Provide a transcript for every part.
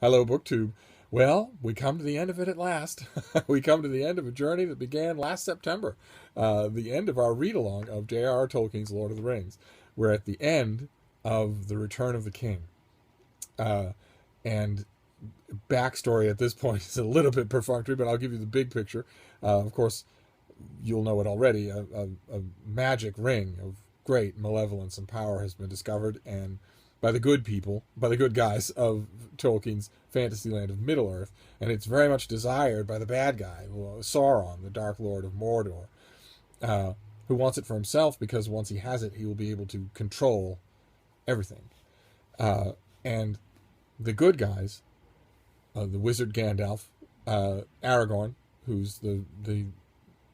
Hello, BookTube. Well, we come to the end of it at last. We come to the end of a journey that began last September, the end of our read along of J.R.R. Tolkien's Lord of the Rings. We're at the end of The Return of the King. Uh, and backstory at this point is a little bit perfunctory, but I'll give you the big picture. Of course, you'll know it already. A magic ring of great malevolence and power has been discovered, and by the good people, by the good guys of Tolkien's fantasy land of Middle Earth, and it's very much desired by the bad guy, Sauron, the Dark Lord of Mordor, uh, who wants it for himself because once he has it, he will be able to control everything. And the good guys, the wizard Gandalf, Aragorn, who's the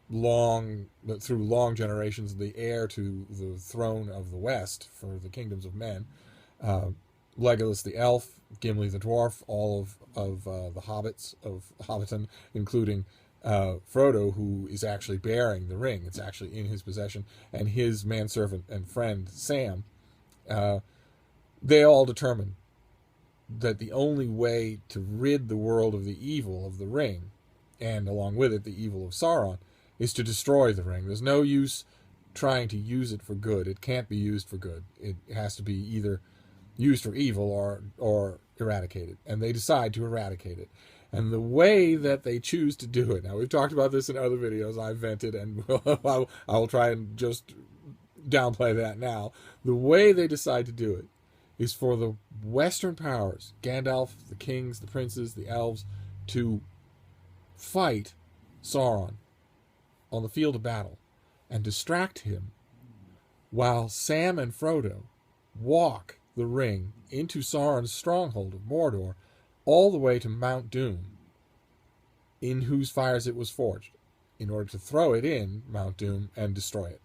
long through long generations the heir to the throne of the West for the kingdoms of men. Uh, Legolas the elf, Gimli the dwarf, all of the hobbits of Hobbiton, including Frodo, who is actually bearing the ring. It's actually in his possession, and his manservant and friend Sam. Uh, they all determine that the only way to rid the world of the evil of the ring, and along with it the evil of Sauron, is to destroy the ring. There's no use trying to use it for good. It can't be used for good. It has to be either used for evil or eradicated. And they decide to eradicate it. And the way that they choose to do it, now we've talked about this in other videos, I've vented, and I will try and just downplay that now. The way they decide to do it is for the Western powers, Gandalf, the kings, the princes, the elves, to fight Sauron on the field of battle and distract him while Sam and Frodo walk the ring into Sauron's stronghold of Mordor all the way to Mount Doom, in whose fires it was forged, in order to throw it in Mount Doom and destroy it.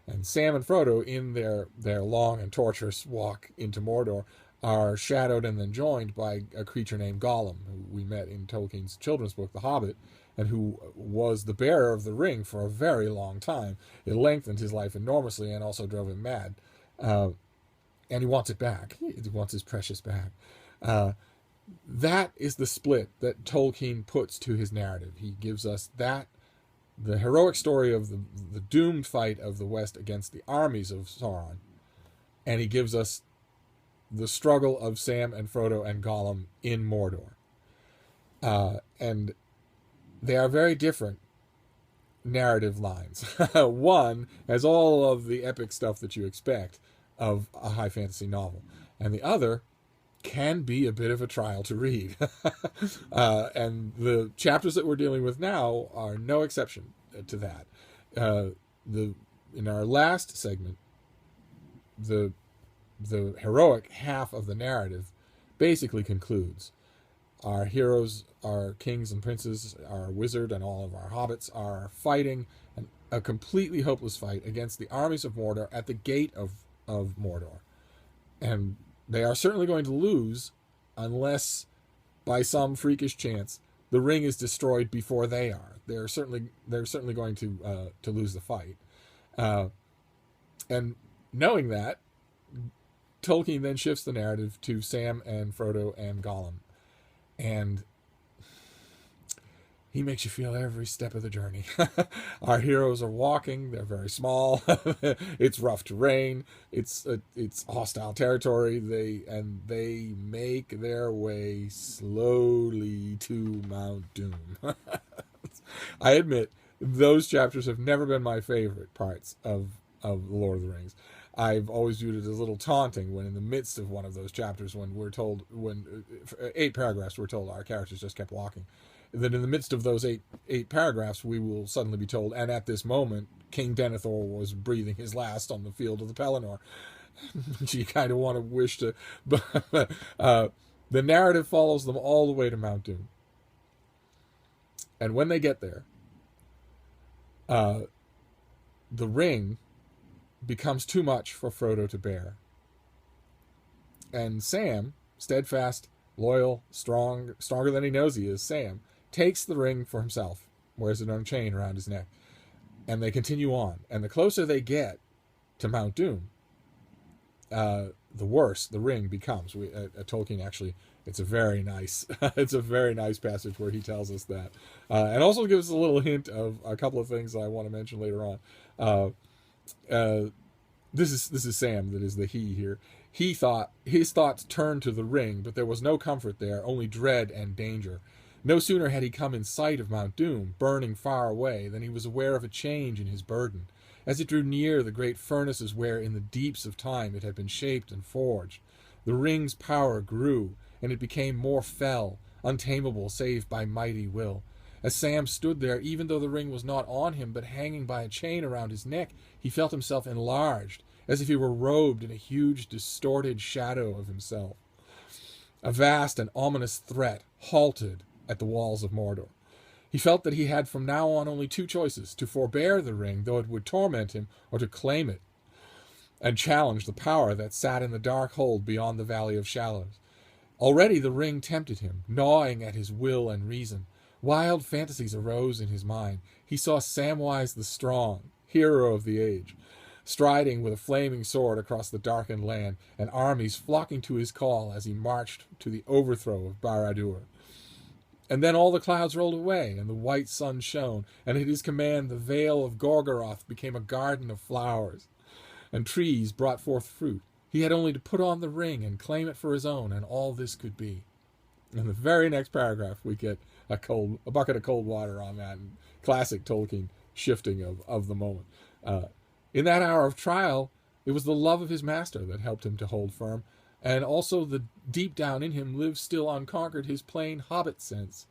And Sam and Frodo, in their long and torturous walk into Mordor, are shadowed and then joined by a creature named Gollum, who we met in Tolkien's children's book, The Hobbit, and who was the bearer of the ring for a very long time. It lengthened his life enormously and also drove him mad. And he wants it back. He wants his precious back. That is the split that Tolkien puts to his narrative. He gives us that, the heroic story of the doomed fight of the West against the armies of Sauron, and he gives us the struggle of Sam and Frodo and Gollum in Mordor. And they are very different narrative lines. One has all of the epic stuff that you expect of a high fantasy novel, and the other can be a bit of a trial to read. And the chapters that we're dealing with now are no exception to that. In our last segment, the heroic half of the narrative basically concludes. Our heroes, our kings and princes, our wizard, and all of our hobbits are fighting a completely hopeless fight against the armies of Mordor at the gate of Mordor. And they are certainly going to lose unless, by some freakish chance, the ring is destroyed before they are. They're certainly going to lose the fight. And knowing that, Tolkien then shifts the narrative to Sam and Frodo and Gollum. And he makes you feel every step of the journey. Our heroes are walking. They're very small. It's rough terrain. It's hostile territory. They make their way slowly to Mount Doom. I admit, those chapters have never been my favorite parts of The Lord of the Rings. I've always viewed it as a little taunting when in the midst of one of those chapters, when 8 paragraphs, we're told our characters just kept walking. Then in the midst of those eight paragraphs, we will suddenly be told, and at this moment, King Denethor was breathing his last on the field of the Pelennor. You kind of want to wish to... But the narrative follows them all the way to Mount Doom. And when they get there, the ring becomes too much for Frodo to bear. And Sam, steadfast, loyal, stronger than he knows he is, Sam, takes the ring for himself, wears it on a chain around his neck, and they continue on. And the closer they get to Mount Doom, the worse the ring becomes. Tolkien actually It's a very nice, it's a very nice passage where he tells us that, and also gives us a little hint of a couple of things I want to mention later on. Uh, uh, this is Sam that is the he here. He thought his thoughts turned to the ring, but there was no comfort there, only dread and danger. No sooner had he come in sight of Mount Doom, burning far away, than he was aware of a change in his burden. As it drew near the great furnaces where in the deeps of time it had been shaped and forged, the ring's power grew, and it became more fell, untamable save by mighty will. As Sam stood there, even though the ring was not on him, but hanging by a chain around his neck, he felt himself enlarged, as if he were robed in a huge, distorted shadow of himself. A vast and ominous threat halted at the walls of Mordor. He felt that he had from now on only two choices: to forbear the ring, though it would torment him, or to claim it, and challenge the power that sat in the dark hold beyond the Valley of Shadows. Already the ring tempted him, gnawing at his will and reason. Wild fantasies arose in his mind. He saw Samwise the Strong, hero of the age, striding with a flaming sword across the darkened land, and armies flocking to his call as he marched to the overthrow of Barad-dûr. And then all the clouds rolled away, and the white sun shone, and at his command the vale of Gorgoroth became a garden of flowers, and trees brought forth fruit. He had only to put on the ring and claim it for his own, and all this could be. In the very next paragraph, we get a bucket of cold water on that, and classic Tolkien shifting of the moment. In that hour of trial, it was the love of his master that helped him to hold firm, and also the deep down in him lived still unconquered his plain hobbit sense.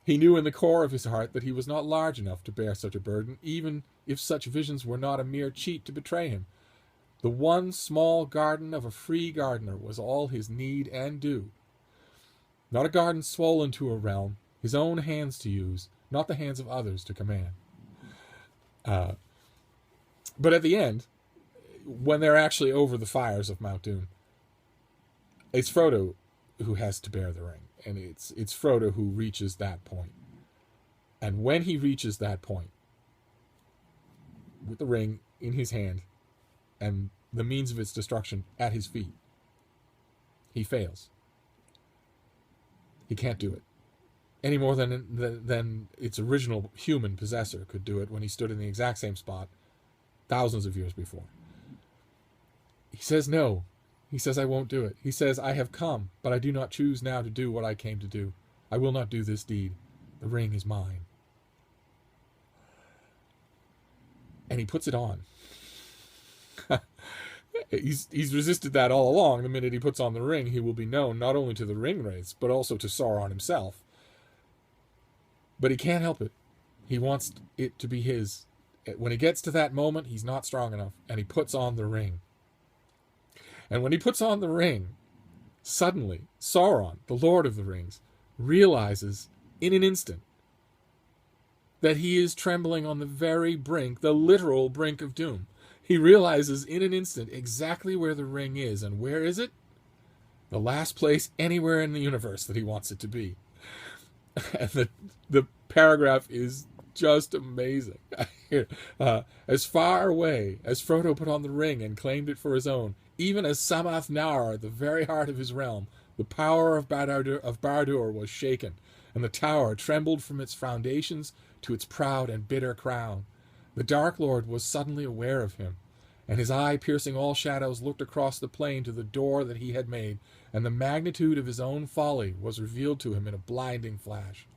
He knew in the core of his heart that he was not large enough to bear such a burden, even if such visions were not a mere cheat to betray him. The one small garden of a free gardener was all his need and due. Not a garden swollen to a realm, his own hands to use, not the hands of others to command. But at the end, when they're actually over the fires of Mount Doom, it's Frodo who has to bear the ring, and it's Frodo who reaches that point. And when he reaches that point, with the ring in his hand and the means of its destruction at his feet, he fails. He can't do it any more than its original human possessor could do it when he stood in the exact same spot thousands of years before. He says no. He says, I won't do it. He says, I have come, but I do not choose now to do what I came to do. I will not do this deed. The ring is mine. And he puts it on. He's resisted that all along. The minute he puts on the ring, he will be known not only to the Ringwraiths, but also to Sauron himself. But he can't help it. He wants it to be his. When he gets to that moment, he's not strong enough, and he puts on the ring. And when he puts on the ring, suddenly Sauron, the Lord of the Rings, realizes in an instant that he is trembling on the very brink, the literal brink of doom. He realizes in an instant exactly where the ring is. And where is it? The last place anywhere in the universe that he wants it to be. And the paragraph is just amazing. As far away as Frodo put on the ring and claimed it for his own, even as Samath Naur, the very heart of his realm, the power of Barad-dûr was shaken, and the tower trembled from its foundations to its proud and bitter crown. The Dark Lord was suddenly aware of him, and his eye, piercing all shadows, looked across the plain to the door that he had made, and the magnitude of his own folly was revealed to him in a blinding flash,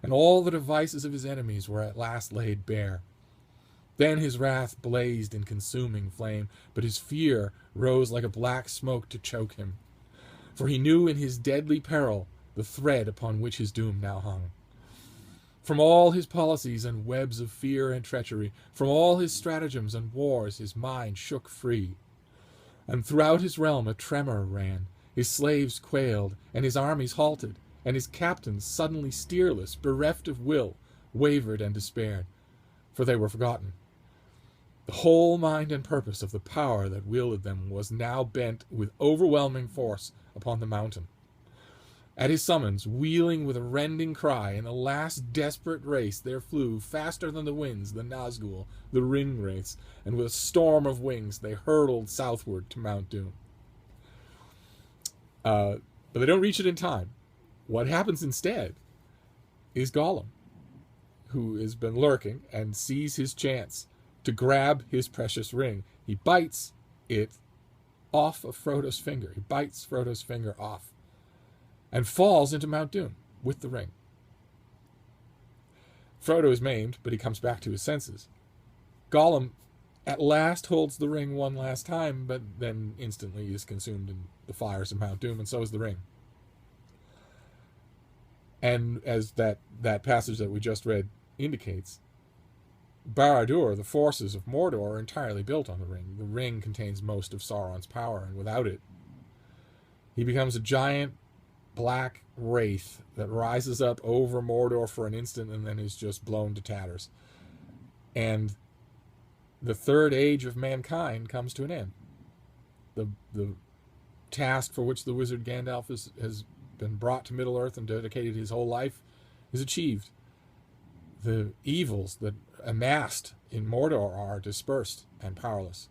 and all the devices of his enemies were at last laid bare. Then his wrath blazed in consuming flame, but his fear rose like a black smoke to choke him, for he knew in his deadly peril the thread upon which his doom now hung. From all his policies and webs of fear and treachery, from all his stratagems and wars, his mind shook free. And throughout his realm a tremor ran. His slaves quailed, and his armies halted, and his captains, suddenly steerless, bereft of will, wavered and despaired, for they were forgotten. The whole mind and purpose of the power that wielded them was now bent with overwhelming force upon the mountain. At his summons, wheeling with a rending cry, in a last desperate race there flew, faster than the winds, the Nazgul, the Ringwraiths, and with a storm of wings they hurtled southward to Mount Doom. But they don't reach it in time. What happens instead is Gollum, who has been lurking and sees his chance to grab his precious ring. He bites it off of Frodo's finger. He bites Frodo's finger off and falls into Mount Doom with the ring. Frodo is maimed, but he comes back to his senses. Gollum at last holds the ring one last time, but then instantly is consumed in the fires of Mount Doom, and so is the ring. And as that passage that we just read indicates, Barad-dûr, the forces of Mordor, are entirely built on the ring. The ring contains most of Sauron's power, and without it, he becomes a giant black wraith that rises up over Mordor for an instant and then is just blown to tatters. And the third age of mankind comes to an end. The task for which the wizard Gandalf has been brought to Middle-earth and dedicated his whole life is achieved. The evils that amassed in Mordor are dispersed and powerless.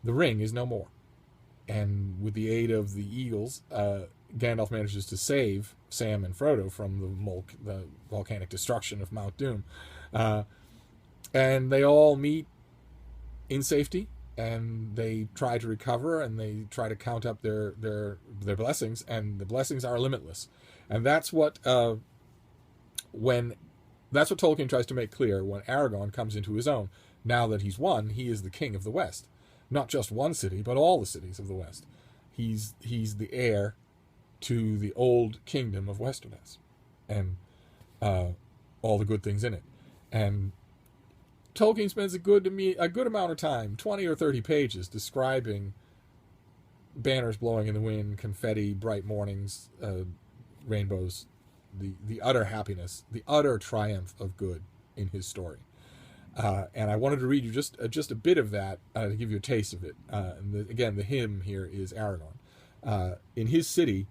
The ring is no more. And with the aid of the eagles, Gandalf manages to save Sam and Frodo from the volcanic destruction of Mount Doom. And they all meet in safety, and they try to recover, and they try to count up their blessings, and the blessings are limitless. And that's what Tolkien tries to make clear when Aragorn comes into his own. Now that he's won, he is the king of the West. Not just one city, but all the cities of the West. He's the heir to the old kingdom of Westernesse, and all the good things in it. And Tolkien spends a good amount of time, 20 or 30 pages, describing banners blowing in the wind, confetti, bright mornings, rainbows, the utter happiness, the utter triumph of good in his story. And I wanted to read you just a bit of that to give you a taste of it. Again, the hymn here is Aragorn. In his city,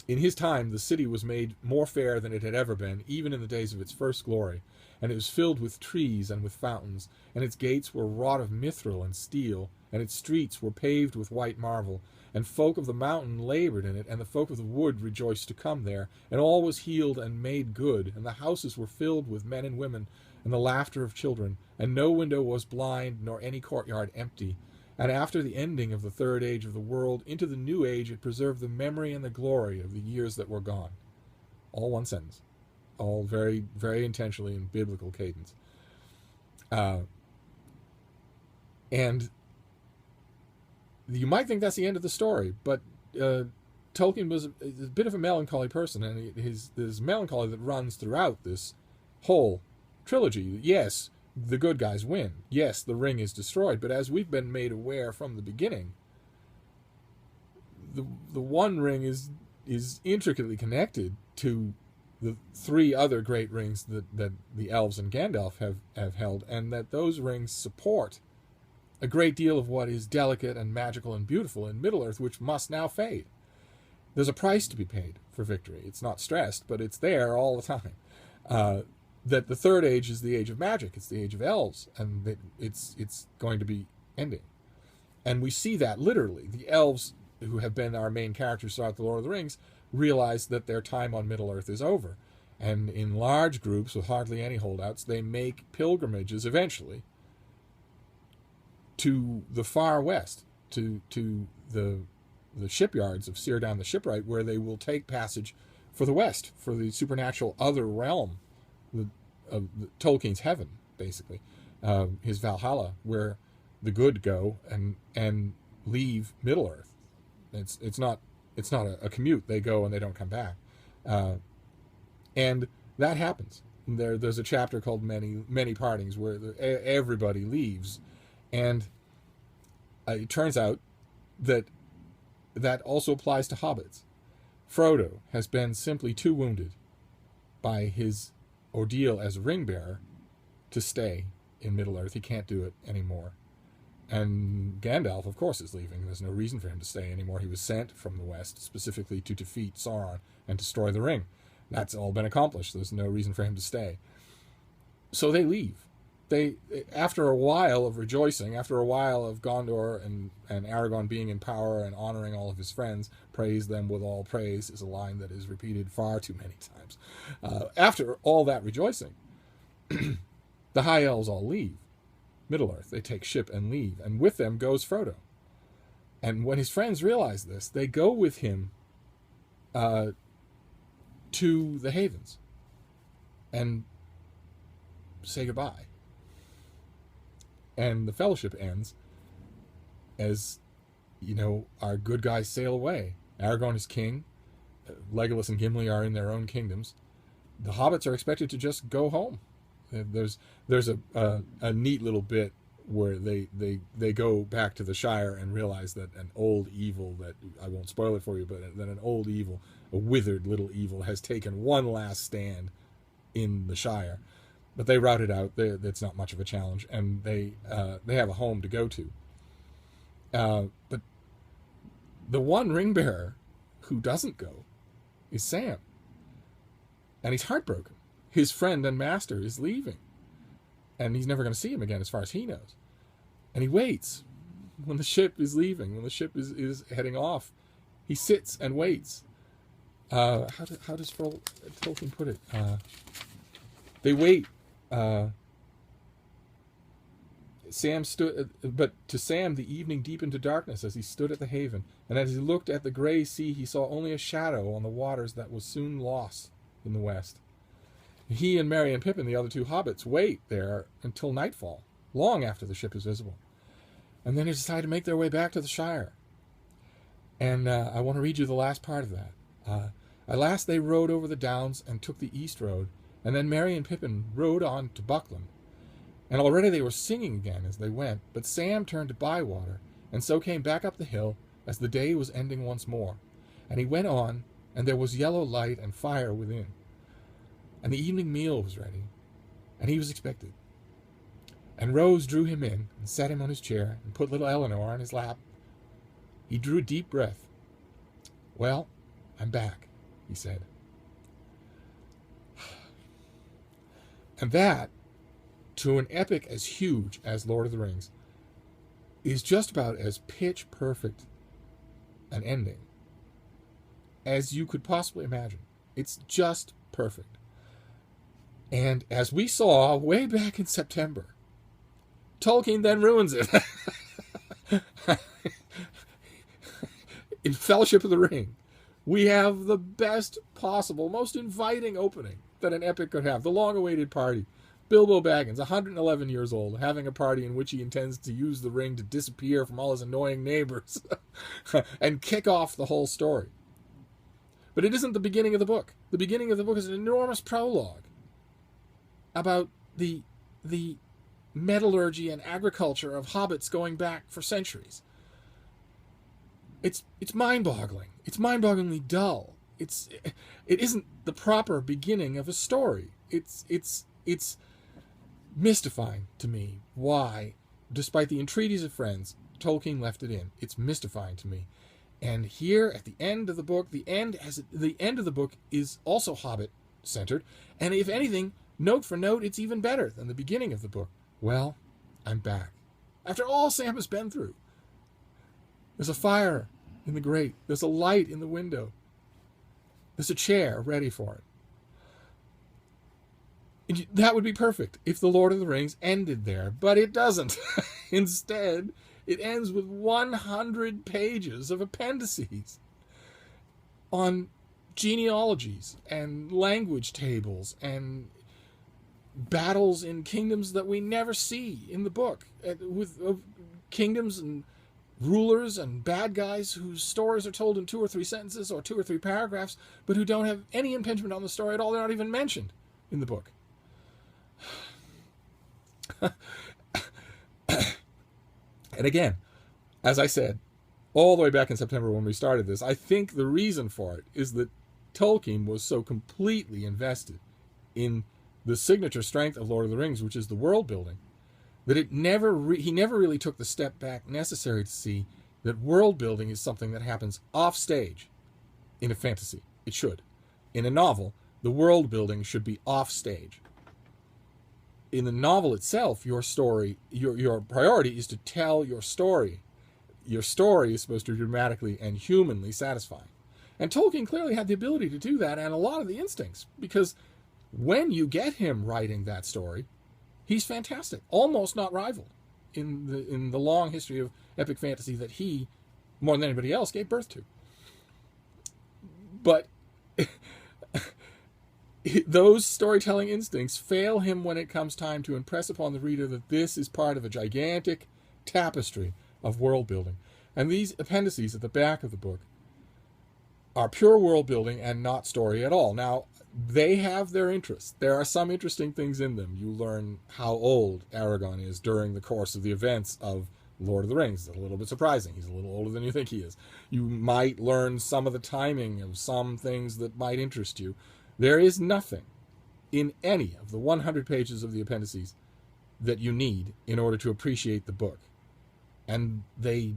in his time, the city was made more fair than it had ever been, even in the days of its first glory. And it was filled with trees and with fountains, and its gates were wrought of mithril and steel, and its streets were paved with white marble. And folk of the mountain labored in it, and the folk of the wood rejoiced to come there. And all was healed and made good, and the houses were filled with men and women, and the laughter of children. And no window was blind, nor any courtyard empty. And after the ending of the third age of the world, into the new age it preserved the memory and the glory of the years that were gone. All one sentence. All very, very intentionally in biblical cadence. And you might think that's the end of the story, but Tolkien was a bit of a melancholy person, and there's melancholy that runs throughout this whole trilogy. Yes, the good guys win. Yes, the ring is destroyed, but as we've been made aware from the beginning, the One Ring is intricately connected to the three other great rings that the elves and Gandalf have held, and that those rings support a great deal of what is delicate and magical and beautiful in Middle-earth, which must now fade. There's a price to be paid for victory. It's not stressed, but it's there all the time. That the third age is the age of magic. It's the age of elves, and that it's going to be ending. And we see that literally. The elves, who have been our main characters throughout the Lord of the Rings, realize that their time on Middle-earth is over. And in large groups, with hardly any holdouts, they make pilgrimages eventually to the far west, to the shipyards of Círdan the Shipwright, where they will take passage for the west, for the supernatural other realm of Tolkien's heaven, basically, his Valhalla, where the good go and leave Middle-earth. It's not a commute. They go and they don't come back, and that happens. There's a chapter called Many Partings where everybody leaves, and it turns out that also applies to hobbits. Frodo has been simply too wounded by his ordeal as ring bearer to stay in Middle-earth. He can't do it anymore. And Gandalf, of course, is leaving. There's no reason for him to stay anymore. He was sent from the west specifically to defeat Sauron and destroy the ring. That's all been accomplished. There's no reason for him to stay. So they leave. they, after a while of rejoicing, after a while of Gondor and Aragorn being in power and honoring all of his friends, praise them with all praise is a line that is repeated far too many times. After all that rejoicing, the High Elves all leave Middle-earth. They take ship and leave, and with them goes Frodo. And when his friends realize this, they go with him to the Havens and say goodbye. And the fellowship ends as, our good guys sail away. Aragorn is king. Legolas and Gimli are in their own kingdoms. The hobbits are expected to just go home. There's a neat little bit where they go back to the Shire and realize that an old evil, that I won't spoil it for you, but that an old evil, a withered little evil, has taken one last stand in the Shire. But they rout it out. It's not much of a challenge, and they have a home to go to. But the one ring bearer who doesn't go is Sam, and he's heartbroken. His friend and master is leaving, and he's never going to see him again as far as he knows. And he waits when the ship is leaving, when the ship is heading off. He sits and waits. How does Tolkien put it? They wait. Sam stood, but to Sam the evening deepened to darkness as he stood at the haven, and as he looked at the grey sea he saw only a shadow on the waters that was soon lost in the west. He and Merry and Pippin, the other two hobbits, wait there until nightfall, long after the ship is visible. And then they decide to make their way back to the Shire. And I want to read you the last part of that. At last they rode over the downs and took the east road, and then Merry and Pippin rode on to Buckland. And already they were singing again as they went, but Sam turned to Bywater, and so came back up the hill as the day was ending once more. And he went on, and there was yellow light and fire within. And the evening meal was ready, and he was expected. And Rose drew him in, and set him on his chair, and put little Eleanor on his lap. He drew a deep breath. "Well, I'm back," he said. And that, to an epic as huge as Lord of the Rings, is just about as pitch perfect an ending as you could possibly imagine. It's just perfect. And as we saw way back in September, Tolkien then ruins it. In Fellowship of the Ring, we have the best possible, most inviting opening that an epic could have. The long-awaited party. Bilbo Baggins, 111 years old, having a party in which he intends to use the ring to disappear from all his annoying neighbors and kick off the whole story. But it isn't the beginning of the book. The beginning of the book is an enormous prologue about the metallurgy and agriculture of hobbits going back for centuries. It's mind-boggling. It's mind-bogglingly dull. It isn't the proper beginning of a story. It's mystifying to me why, despite the entreaties of friends, Tolkien left it in. It's mystifying to me. And here at the end of the book, the end of the book is also Hobbit-centered, and if anything, note for note, it's even better than the beginning of the book. Well, I'm back. After all Sam has been through. There's a fire in the grate. There's a light in the window. There's a chair ready for it. And that would be perfect if The Lord of the Rings ended there, but it doesn't. Instead, it ends with 100 pages of appendices on genealogies and language tables and battles in kingdoms that we never see in the book, with kingdoms and rulers and bad guys whose stories are told in 2 or 3 sentences or 2 or 3 paragraphs, but who don't have any impingement on the story at all. They're not even mentioned in the book. And again, as I said, all the way back in September when we started this, I think the reason for it is that Tolkien was so completely invested in the signature strength of Lord of the Rings, which is the world building, that he never really took the step back necessary to see that world building is something that happens off stage in a fantasy. It should. In a novel, the world building should be off stage. in the novel itself, your story, your priority is to tell your story. Your story is supposed to be dramatically and humanly satisfying. And Tolkien clearly had the ability to do that and a lot of the instincts, because when you get him writing that story, he's fantastic, almost not rivaled in the long history of epic fantasy that he, more than anybody else, gave birth to. But those storytelling instincts fail him when it comes time to impress upon the reader that this is part of a gigantic tapestry of world building. And these appendices at the back of the book are pure world building and not story at all. Now, they have their interests. There are some interesting things in them. You learn how old Aragorn is during the course of the events of Lord of the Rings. It's a little bit surprising. He's a little older than you think he is. You might learn some of the timing of some things that might interest you. There is nothing in any of the 100 pages of the appendices that you need in order to appreciate the book. And they,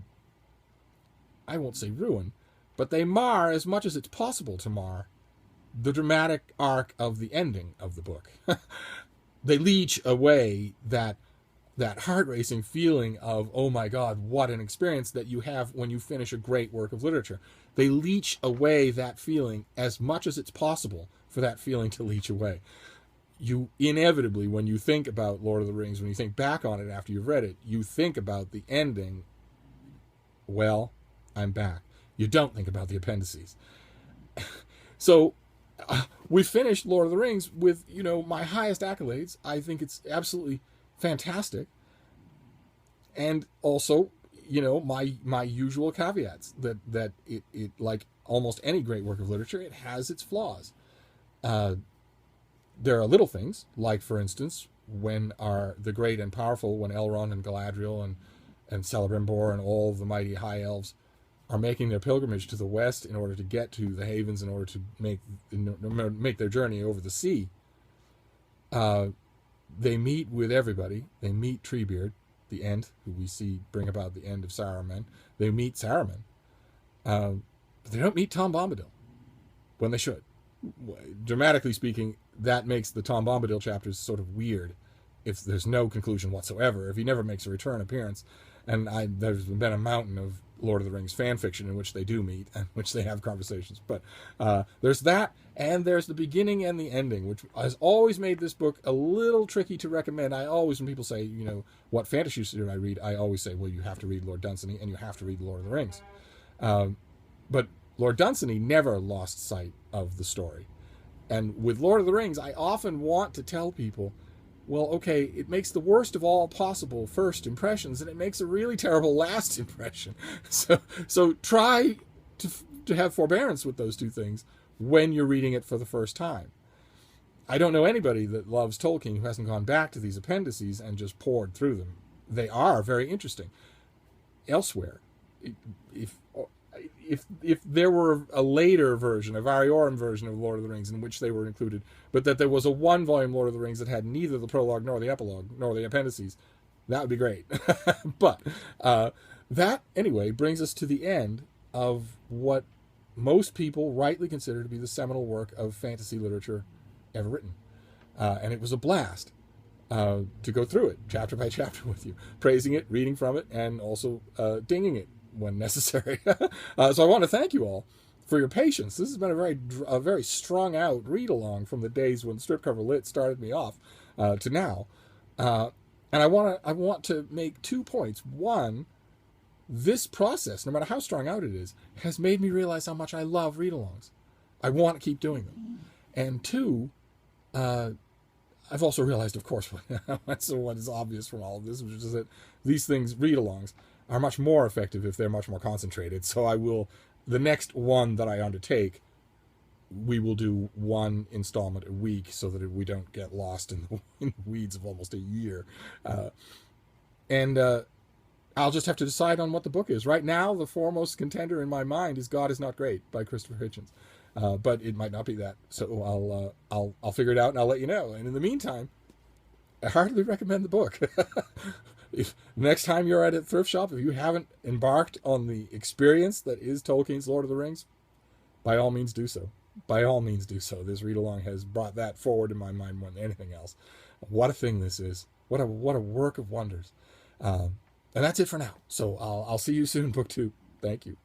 I won't say ruin, but they mar, as much as it's possible to mar, the dramatic arc of the ending of the book. They leech away that heart-racing feeling of, oh my God, what an experience that you have when you finish a great work of literature. They leech away that feeling as much as it's possible for that feeling to leech away. You inevitably, when you think about Lord of the Rings, when you think back on it after you've read it, you think about the ending. Well, I'm back. You don't think about the appendices. So we finished Lord of the Rings with, my highest accolades. I think it's absolutely fantastic. And also, my usual caveats that it like almost any great work of literature, it has its flaws. There are little things, like, for instance, when the great and powerful, when Elrond and Galadriel and Celebrimbor and all the mighty high elves are making their pilgrimage to the west in order to get to the havens, in order to make their journey over the sea. They meet with everybody. They meet Treebeard, the Ent, who we see bring about the end of Saruman. They meet Saruman. But they don't meet Tom Bombadil when they should. Dramatically speaking, that makes the Tom Bombadil chapters sort of weird if there's no conclusion whatsoever, if he never makes a return appearance. And there's been a mountain of Lord of the Rings fan fiction in which they do meet and which they have conversations. But there's that, and there's the beginning and the ending, which has always made this book a little tricky to recommend. I always, when people say, what fantasy should I read, I always say, well, you have to read Lord Dunsany and you have to read The Lord of the Rings. But Lord Dunsany never lost sight of the story. And with Lord of the Rings, I often want to tell people, well, okay, it makes the worst of all possible first impressions, and it makes a really terrible last impression. So try to have forbearance with those two things when you're reading it for the first time. I don't know anybody that loves Tolkien who hasn't gone back to these appendices and just poured through them. They are very interesting. Elsewhere, if there were a later version, a Variorum version of Lord of the Rings in which they were included, but that there was a one-volume Lord of the Rings that had neither the prologue nor the epilogue nor the appendices, that would be great. But that, anyway, brings us to the end of what most people rightly consider to be the seminal work of fantasy literature ever written. And it was a blast to go through it, chapter by chapter with you, praising it, reading from it, and also dinging it when necessary. So I want to thank you all for your patience. This has been a very strung out read along from the days when Strip Cover Lit started me off to now. And I want to make 2 points. One, this process, no matter how strung out it is, has made me realize how much I love read alongs. I want to keep doing them. And 2, I've also realized, of course, what is obvious from all of this, which is that these things, read alongs, are much more effective if they're much more concentrated. So the next one that I undertake, we will do one installment a week so that we don't get lost in the weeds of almost a year. And I'll just have to decide on what the book is. Right now, the foremost contender in my mind is God Is Not Great by Christopher Hitchens. But it might not be that. So I'll figure it out and I'll let you know. And in the meantime, I heartily recommend the book. If next time you're at a thrift shop, if you haven't embarked on the experience that is Tolkien's Lord of the Rings, by all means do so. By all means do so. This read along has brought that forward in my mind more than anything else. What a thing this is. What a work of wonders. And that's it for now. So I'll see you soon, book two. Thank you.